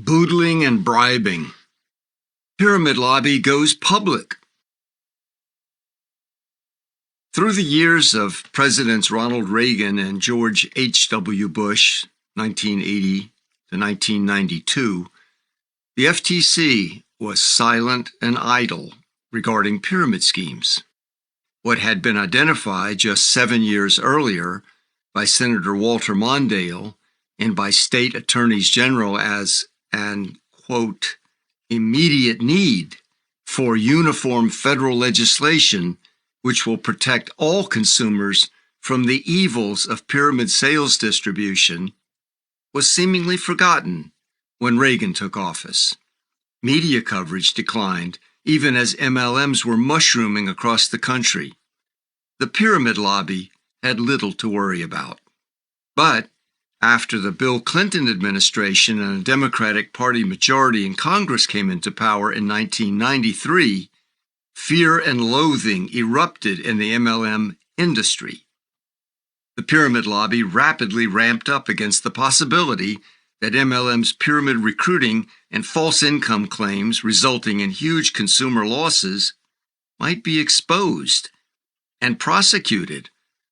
Boodling and bribing. Pyramid lobby goes public. Through the years of Presidents Ronald Reagan and George H.W. Bush, 1980 to 1992, the FTC was silent and idle regarding pyramid schemes. What had been identified just 7 years earlier by Senator Walter Mondale and by state attorneys general as an, quote, immediate need for uniform federal legislation which will protect all consumers from the evils of pyramid sales distribution, was seemingly forgotten when Reagan took office. Media coverage declined even as MLMs were mushrooming across the country. The pyramid lobby had little to worry about. But after the Bill Clinton administration and a Democratic Party majority in Congress came into power in 1993, fear and loathing erupted in the MLM industry. The pyramid lobby rapidly ramped up against the possibility that MLM's pyramid recruiting and false income claims resulting in huge consumer losses might be exposed and prosecuted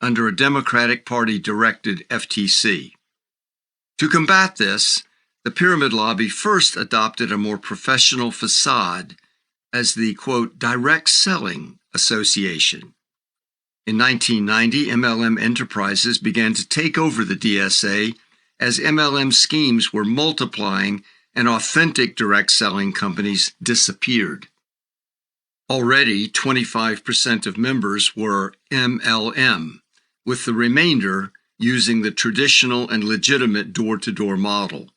under a Democratic Party-directed FTC. To combat this, the pyramid lobby first adopted a more professional facade as the, quote, Direct Selling Association. In 1990, MLM enterprises began to take over the DSA as MLM schemes were multiplying and authentic direct selling companies disappeared. Already, 25% of members were MLM, with the remainder using the traditional and legitimate door-to-door model.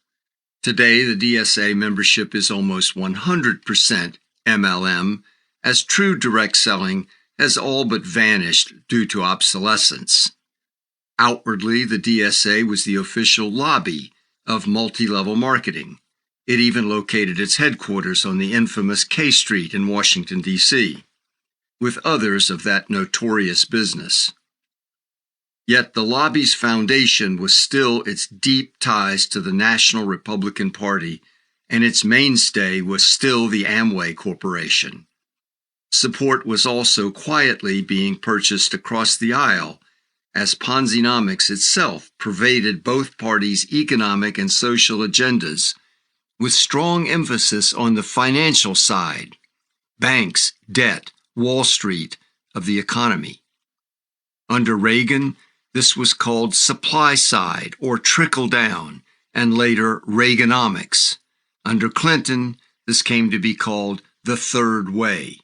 Today, the DSA membership is almost 100% MLM, as true direct selling has all but vanished due to obsolescence. Outwardly, the DSA was the official lobby of multi-level marketing. It even located its headquarters on the infamous K Street in Washington, D.C., with others of that notorious business. Yet the lobby's foundation was still its deep ties to the National Republican Party, and its mainstay was still the Amway Corporation. Support was also quietly being purchased across the aisle, as Ponzinomics itself pervaded both parties' economic and social agendas, with strong emphasis on the financial side, banks, debt, Wall Street of the economy. Under Reagan, this was called supply side or trickle down, and later Reaganomics. Under Clinton, this came to be called the third way.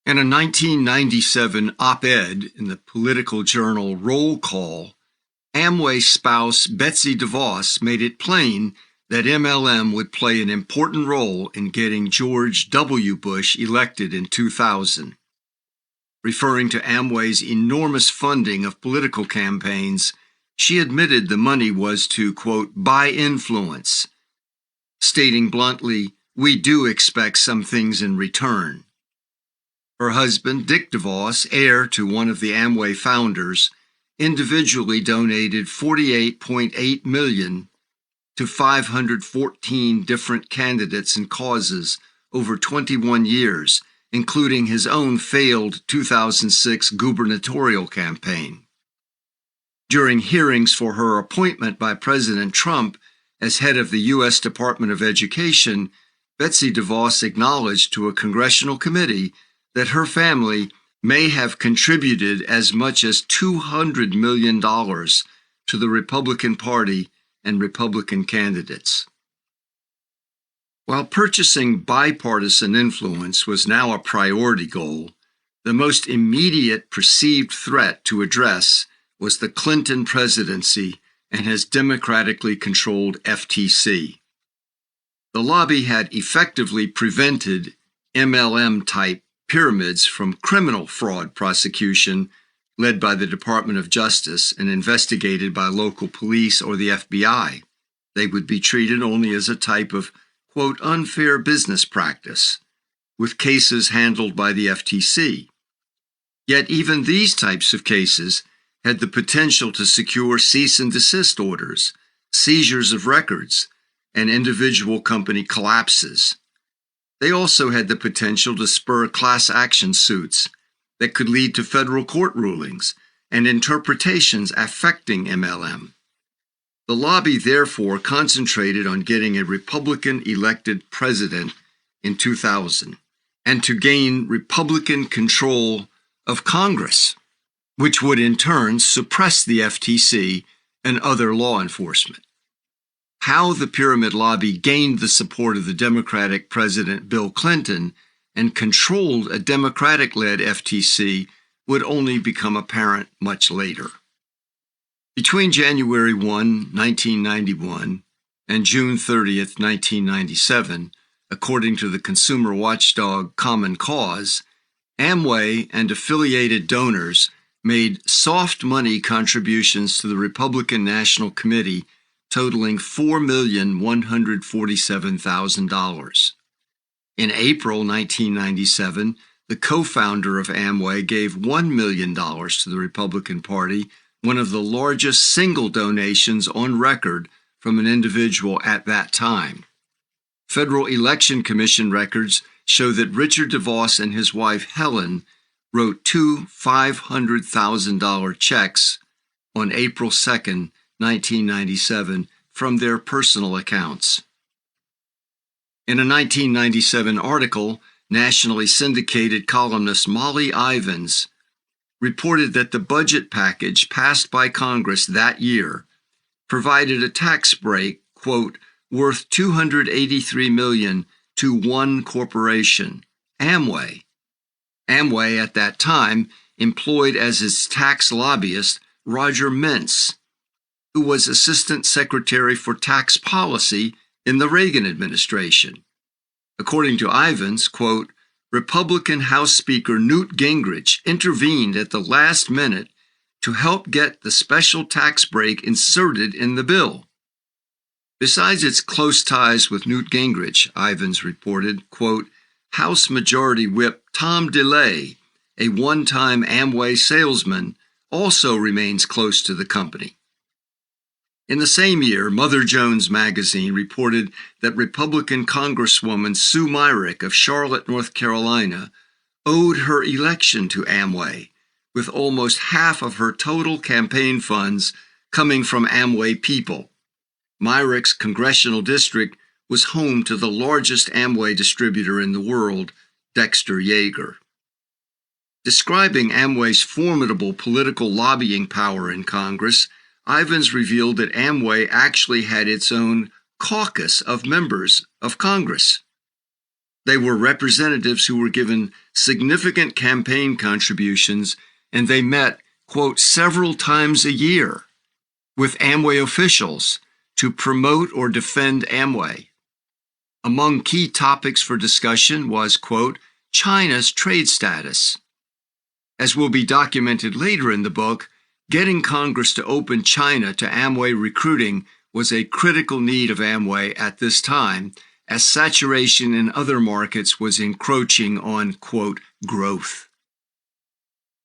In a 1997 op-ed in the political journal Roll Call, Amway spouse Betsy DeVos made it plain that MLM would play an important role in getting George W. Bush elected in 2000. Referring to Amway's enormous funding of political campaigns, she admitted the money was to, quote, buy influence, stating bluntly, we do expect some things in return. Her husband, Dick DeVos, heir to one of the Amway founders, individually donated $48.8 million to 514 different candidates and causes over 21 years, including his own failed 2006 gubernatorial campaign. During hearings for her appointment by President Trump as head of the U.S. Department of Education, Betsy DeVos acknowledged to a congressional committee that her family may have contributed as much as $200 million to the Republican Party and Republican candidates. While purchasing bipartisan influence was now a priority goal, the most immediate perceived threat to address was the Clinton presidency and his democratically controlled FTC. The lobby had effectively prevented MLM-type pyramids from criminal fraud prosecution led by the Department of Justice and investigated by local police or the FBI. They would be treated only as a type of, quote, unfair business practice, with cases handled by the FTC. Yet even these types of cases had the potential to secure cease and desist orders, seizures of records, and individual company collapses. They also had the potential to spur class action suits that could lead to federal court rulings and interpretations affecting MLM. The lobby therefore concentrated on getting a Republican-elected president in 2000 and to gain Republican control of Congress, which would in turn suppress the FTC and other law enforcement. How the pyramid lobby gained the support of the Democratic President Bill Clinton and controlled a Democratic-led FTC would only become apparent much later. Between January 1, 1991 and June 30, 1997, according to the consumer watchdog Common Cause, Amway and affiliated donors made soft money contributions to the Republican National Committee totaling $4,147,000. In April 1997, the co-founder of Amway gave $1 million to the Republican Party, one of the largest single donations on record from an individual at that time. Federal Election Commission records show that Richard DeVos and his wife Helen wrote two $500,000 checks on April 2, 1997, from their personal accounts. In a 1997 article, nationally syndicated columnist Molly Ivins reported that the budget package passed by Congress that year provided a tax break, quote, worth $283 million to one corporation, Amway. Amway at that time employed as its tax lobbyist Roger Mintz, who was Assistant Secretary for Tax Policy in the Reagan administration. According to Ivins, quote, Republican House Speaker Newt Gingrich intervened at the last minute to help get the special tax break inserted in the bill. Besides its close ties with Newt Gingrich, Ivins reported, quote, House Majority Whip Tom DeLay, a one-time Amway salesman, also remains close to the company. In the same year, Mother Jones magazine reported that Republican Congresswoman Sue Myrick of Charlotte, North Carolina, owed her election to Amway, with almost half of her total campaign funds coming from Amway people. Myrick's congressional district was home to the largest Amway distributor in the world, Dexter Yeager. Describing Amway's formidable political lobbying power in Congress, Ivins revealed that Amway actually had its own caucus of members of Congress. They were representatives who were given significant campaign contributions, and they met, quote, several times a year with Amway officials to promote or defend Amway. Among key topics for discussion was, quote, China's trade status. As will be documented later in the book, getting Congress to open China to Amway recruiting was a critical need of Amway at this time, as saturation in other markets was encroaching on, quote, growth.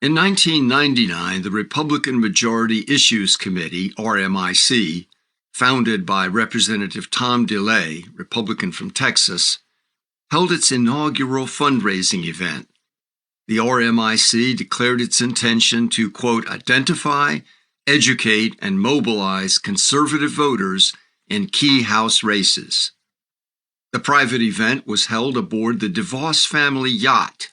In 1999, the Republican Majority Issues Committee, RMIC, founded by Representative Tom DeLay, Republican from Texas, held its inaugural fundraising event. The RMIC declared its intention to, quote, identify, educate, and mobilize conservative voters in key House races. The private event was held aboard the DeVos family yacht.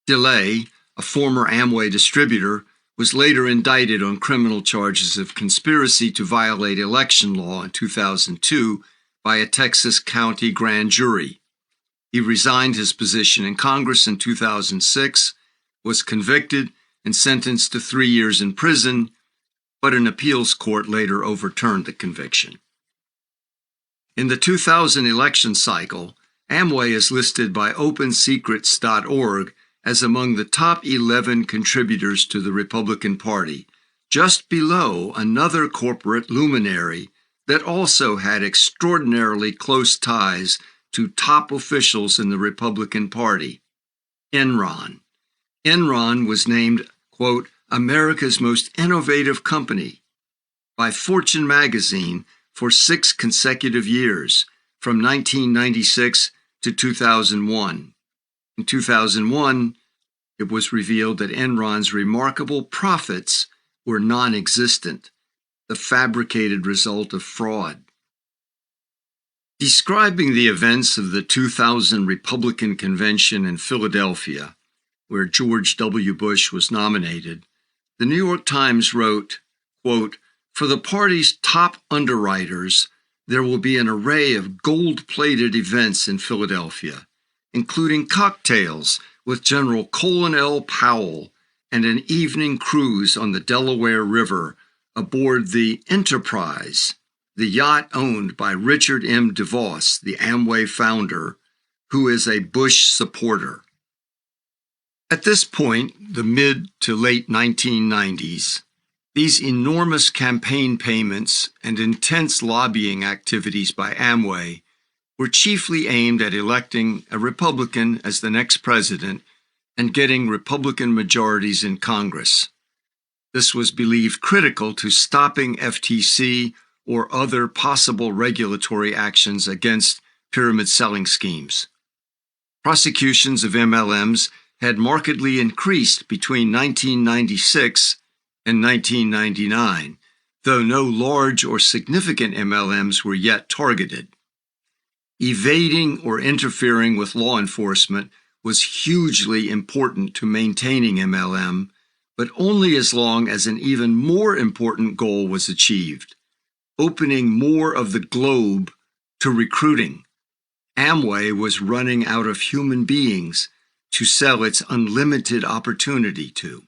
DeLay, a former Amway distributor, was later indicted on criminal charges of conspiracy to violate election law in 2002 by a Texas county grand jury. He resigned his position in Congress in 2006, was convicted and sentenced to 3 years in prison, but an appeals court later overturned the conviction. In the 2000 election cycle, Amway is listed by OpenSecrets.org as among the top 11 contributors to the Republican Party, just below another corporate luminary that also had extraordinarily close ties to top officials in the Republican Party, Enron. Enron was named, quote, America's most innovative company by Fortune magazine for 6 consecutive years, from 1996 to 2001. In 2001, it was revealed that Enron's remarkable profits were non-existent, the fabricated result of fraud. Describing the events of the 2000 Republican Convention in Philadelphia, where George W. Bush was nominated, the New York Times wrote, quote, "For the party's top underwriters, there will be an array of gold-plated events in Philadelphia, including cocktails with General Colin L. Powell and an evening cruise on the Delaware River aboard the Enterprise, the yacht owned by Richard M. DeVos, the Amway founder, who is a Bush supporter." At this point, the mid to late 1990s, these enormous campaign payments and intense lobbying activities by Amway were chiefly aimed at electing a Republican as the next president and getting Republican majorities in Congress. This was believed critical to stopping FTC or other possible regulatory actions against pyramid selling schemes. Prosecutions of MLMs had markedly increased between 1996 and 1999, though no large or significant MLMs were yet targeted. Evading or interfering with law enforcement was hugely important to maintaining MLM, but only as long as an even more important goal was achieved: opening more of the globe to recruiting. Amway was running out of human beings to sell its unlimited opportunity to.